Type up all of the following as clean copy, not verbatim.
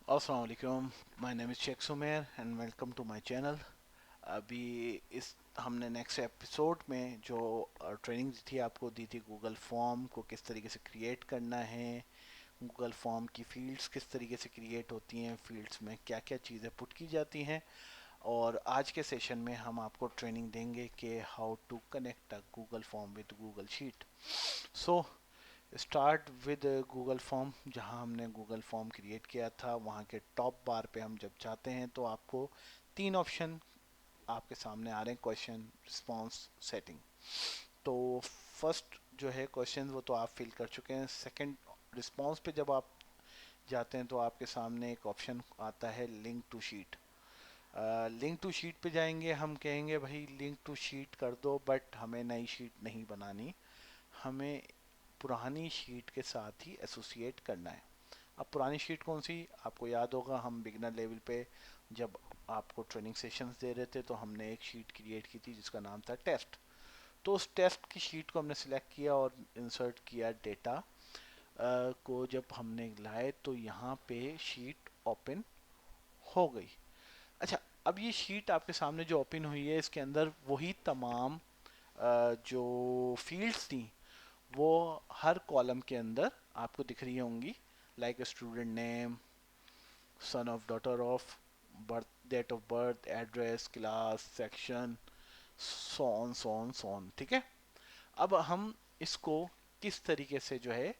अस्सलाम वालेकुम, my name is Sheikh Sumer and welcome to my channel. अभी इस हमने नेक्स्ट एपिसोड में जो ट्रेनिंग दी थी गूगल फॉर्म को किस तरीके से क्रिएट करना है, गूगल फॉर्म की फील्ड्स किस तरीके से क्रिएट होती हैं, फील्ड्स में क्या क्या चीज़ें पुट की जाती हैं। और आज के सेशन में हम आपको ट्रेनिंग देंगे कि how to connect a Google form with Google sheet. So start with Google form. जहां हमने गूगल फॉर्म क्रिएट किया था वहां के टॉप बार पे हम जब जाते हैं तो आपको तीन ऑप्शन आपके सामने आ रहे हैं, क्वेश्चन, रिस्पांस, सेटिंग। तो फर्स्ट जो है क्वेश्चन वो तो आप फिल कर चुके हैं। सेकंड, रिस्पांस पे जब आप जाते हैं तो आपके सामने एक ऑप्शन आता है link to sheet. Link to sheet पे जाएंगे, हम कहेंगे भाई लिंक टू शीट कर दो, बट हमें नई शीट नहीं बनानी, हमें पुरानी शीट के साथ ही एसोसिएट करना है। अब पुरानी शीट कौन सी, आपको याद होगा हम बिगनर लेवल पे जब आपको ट्रेनिंग सेशंस दे रहे थे तो हमने एक शीट क्रिएट की थी जिसका नाम था टेस्ट। तो उस टेस्ट की शीट को हमने सिलेक्ट किया और इंसर्ट किया डेटा को। जब हमने लाए तो यहाँ पे शीट ओपन हो गई। अच्छा, अब ये शीट आपके सामने जो ओपन हुई है इसके अंदर वही तमाम जो फील्ड्स थी वो हर कॉलम के अंदर आपको दिख रही होंगी, like student name, son of, daughter of, birth, date of birth, address, class, section, son, ठीक है। अब हम इसको किस तरीके से जो है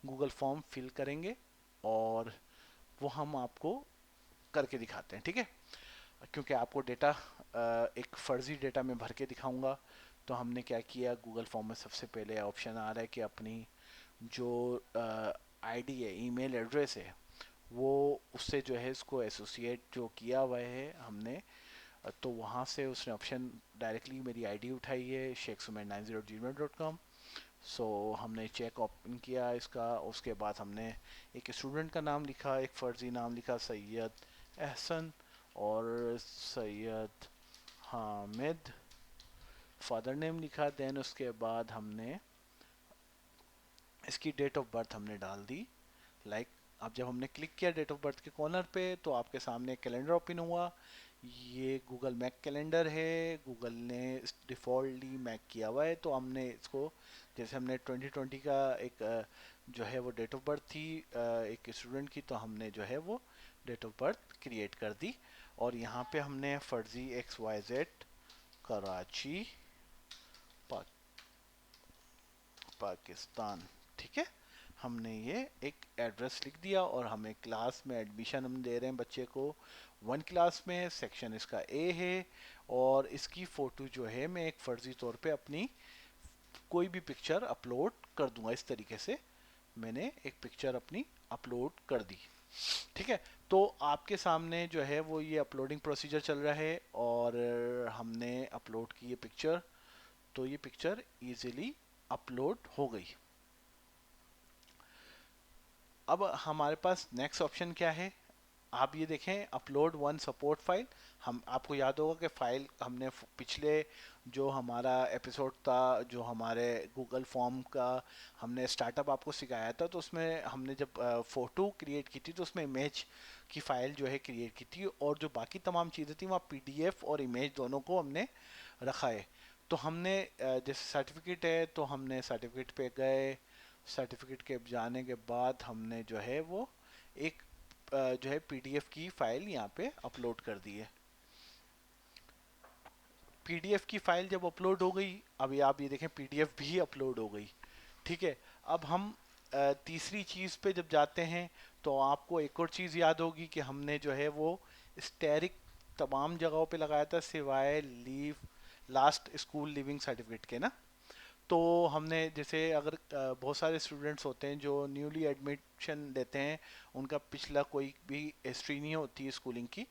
गूगल फॉर्म फिल करेंगे और वो हम आपको करके दिखाते हैं, ठीक है। क्योंकि आपको डेटा एक फर्जी डेटा में भर के दिखाऊंगा, तो हमने क्या किया, गूगल फॉर्म में सबसे पहले ऑप्शन आ रहा है कि अपनी जो आईडी है, ईमेल एड्रेस है, वो उससे जो है इसको एसोसिएट जो किया हुआ है हमने। तो वहाँ से उसने ऑप्शन डायरेक्टली मेरी आईडी उठाई है, sheikh sumer90@gmail.com। सो हमने चेक ओपन किया इसका, उसके बाद हमने एक स्टूडेंट का नाम लिखा, एक फ़र्ज़ी नाम लिखा सैयद एहसन और सैयद हामिद, फादर नेम लिखा। देन उसके बाद हमने इसकी डेट ऑफ बर्थ हमने डाल दी, लाइक अब जब हमने क्लिक किया डेट ऑफ बर्थ के कॉर्नर पे तो आपके सामने कैलेंडर ओपन हुआ। ये गूगल मैक कैलेंडर है, गूगल ने डिफ़ॉल्टली मैक किया हुआ है। तो हमने इसको, जैसे हमने 2020 का एक जो है वो डेट ऑफ बर्थ थी एक स्टूडेंट की, तो हमने जो है वो डेट ऑफ बर्थ क्रिएट कर दी। और यहाँ पे हमने फर्जी XYZ कराची पा, पाकिस्तान, ठीक है, हमने ये एक एड्रेस लिख दिया। और हमें क्लास में एडमिशन हम दे रहे हैं बच्चे को 1 क्लास में, सेक्शन इसका ए है। और इसकी फ़ोटो जो है मैं एक फ़र्ज़ी तौर पे अपनी कोई भी पिक्चर अपलोड कर दूंगा। इस तरीके से मैंने एक पिक्चर अपनी अपलोड कर दी, ठीक है। तो आपके सामने जो है वो ये अपलोडिंग प्रोसीजर चल रहा है और हमने अपलोड की ये पिक्चर, तो ये पिक्चर इजीली अपलोड हो गई। अब हमारे पास नेक्स्ट ऑप्शन क्या है, आप ये देखें, अपलोड वन सपोर्ट फाइल। हम, आपको याद होगा कि फाइल हमने पिछले जो हमारा एपिसोड था, जो हमारे गूगल फॉर्म का हमने स्टार्टअप आपको सिखाया था, तो उसमें हमने जब फ़ोटो क्रिएट की थी तो उसमें इमेज की फ़ाइल जो है क्रिएट की थी, और जो बाकी तमाम चीज़ें थी वहाँ पीडीएफ और इमेज दोनों को हमने रखा है। तो हमने जैसे सर्टिफिकेट है तो हमने सर्टिफिकेट पे गए, सर्टिफिकेट के जाने के बाद हमने जो है वो एक जो है पीडीएफ की फाइल यहाँ पे अपलोड कर दी है। पीडीएफ की फाइल जब अपलोड हो गई, अभी आप ये देखें पीडीएफ भी अपलोड हो गई, ठीक है। अब हम तीसरी चीज़ पे जब जाते हैं तो आपको एक और चीज़ याद होगी कि हमने जो है वो स्टेरिक तमाम जगहों पे लगाया था सिवाय leave last school leaving certificate के ना। तो हमने जैसे अगर बहुत सारे स्टूडेंट्स होते हैं जो न्यूली एडमिशन लेते हैं, उनका पिछला कोई भी हिस्ट्री नहीं होती है स्कूलिंग की,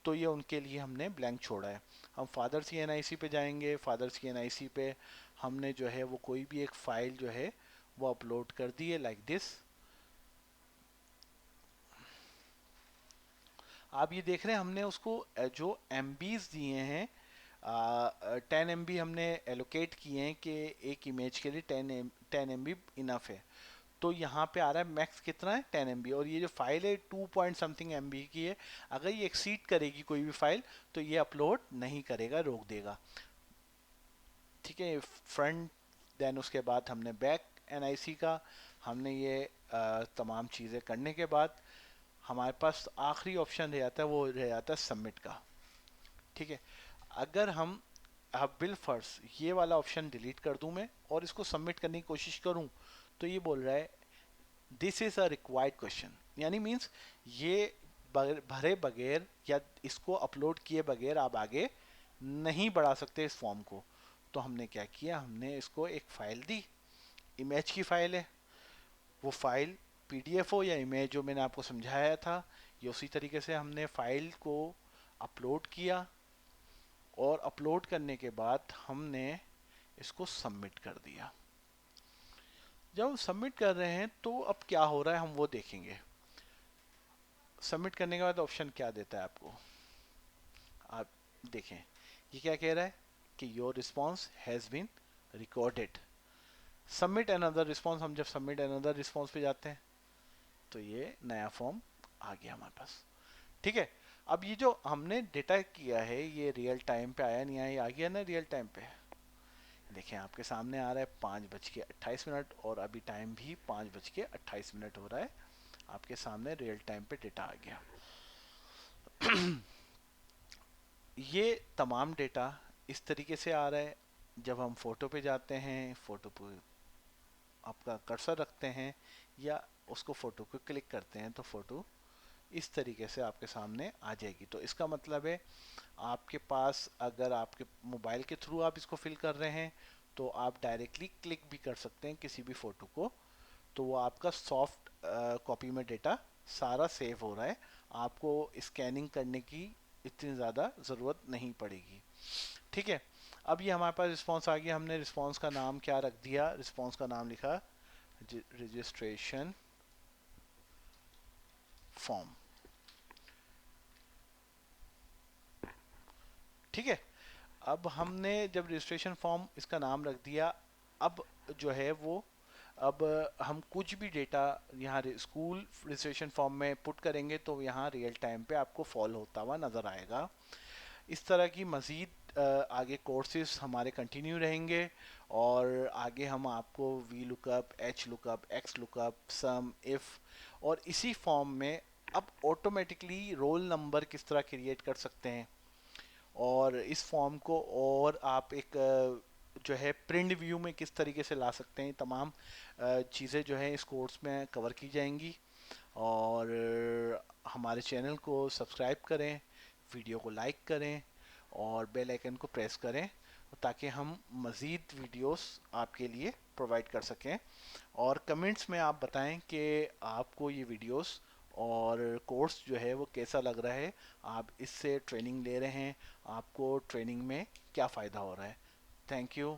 तो ये उनके लिए हमने ब्लैंक छोड़ा है। हम फादर्स की एनआईसी पे जाएंगे, फादर्स की एनआईसी पे हमने जो है वो कोई भी एक फ़ाइल जो है वो अपलोड कर दी है, लाइक दिस। आप ये देख रहे हैं हमने उसको जो एमबीज दिए हैं, 10 MB हमने एलोकेट किए हैं कि एक इमेज के लिए 10 MB इनफ है। तो यहाँ पे आ रहा है मैक्स कितना है 10 MB, और ये जो फाइल है 2 पॉइंट समथिंग MB की है। अगर ये एक्सीड करेगी कोई भी फाइल तो ये अपलोड नहीं करेगा, रोक देगा। ठीक है, फ्रंट। देन उसके बाद हमने बैक NIC का, हमने ये तमाम चीज़ें करने के बाद हमारे पास आखिरी ऑप्शन रह जाता है, वो रह जाता है सबमिट का। ठीक है, अगर हम अब बिल फर्स्ट ये वाला ऑप्शन डिलीट कर दूं मैं और इसको सबमिट करने की कोशिश करूं, तो ये बोल रहा है this is a required question, यानी मीन्स ये भरे बगैर या इसको अपलोड किए बगैर आप आगे नहीं बढ़ा सकते इस फॉर्म को। तो हमने क्या किया, हमने इसको एक फाइल दी, इमेज की फाइल है। वो फाइल PDF हो या इमेज, जो मैंने आपको समझाया था, ये उसी तरीके से हमने फाइल को अपलोड किया, और अपलोड करने के बाद हमने इसको सबमिट कर दिया। जब हम सबमिट कर रहे हैं तो अब क्या हो रहा है हम वो देखेंगे। सबमिट करने के बाद ऑप्शन क्या देता है आपको, आप देखें। ये क्या कह रहा है कि your response has been recorded, submit another response. हम जब सबमिट अनदर रिस्पॉन्स पे जाते हैं तो ये नया फॉर्म आ गया हमारे पास। ठीक है, अब ये जो हमने डेटा किया है ये रियल टाइम पे आया नहीं आया, ये आ गया ना रियल टाइम पे। देखें आपके सामने आ रहा है 5:28, और अभी टाइम भी 5:28 हो रहा है। आपके सामने रियल टाइम पे डेटा आ गया। ये तमाम डेटा इस तरीके से आ रहा है। जब हम फोटो पे जाते हैं, फोटो पे आपका कर्सर रखते हैं या उसको फोटो को क्लिक करते हैं तो फोटो इस तरीके से आपके सामने आ जाएगी। तो इसका मतलब है आपके पास, अगर आपके मोबाइल के थ्रू आप इसको फिल कर रहे हैं तो आप डायरेक्टली क्लिक भी कर सकते हैं किसी भी फोटो को, तो वो आपका सॉफ्ट कॉपी में डेटा सारा सेव हो रहा है। आपको स्कैनिंग करने की इतनी ज़्यादा ज़रूरत नहीं पड़ेगी। ठीक है, अब ये हमारे पास रिस्पॉन्स आ गया। हमने रिस्पॉन्स का नाम क्या रख दिया, रिस्पॉन्स का नाम लिखा रजिस्ट्रेशन फॉर्म। ठीक है, अब हमने जब रजिस्ट्रेशन फॉर्म इसका नाम रख दिया, अब जो है वो, अब हम कुछ भी डेटा यहाँ स्कूल रजिस्ट्रेशन फॉर्म में पुट करेंगे तो यहाँ रियल टाइम पे आपको फॉल होता हुआ नज़र आएगा। इस तरह की मज़ीद आगे कोर्सेज हमारे कंटिन्यू रहेंगे, और आगे हम आपको V lookup, H lookup, X lookup, sum, if, और इसी फॉर्म में अब ऑटोमेटिकली रोल नंबर किस तरह क्रिएट कर सकते हैं, और इस फॉर्म को और आप एक जो है प्रिंट व्यू में किस तरीके से ला सकते हैं। तमाम चीज़ें जो है इस कोर्स में कवर की जाएंगी। और हमारे चैनल को सब्सक्राइब करें, वीडियो को लाइक करें और बेल आइकन को प्रेस करें, ताकि हम मज़ीद वीडियोस आपके लिए प्रोवाइड कर सकें। और कमेंट्स में आप बताएं कि आपको ये वीडियोस और कोर्स जो है वो कैसा लग रहा है, आप इससे ट्रेनिंग ले रहे हैं, आपको ट्रेनिंग में क्या फ़ायदा हो रहा है। Thank you.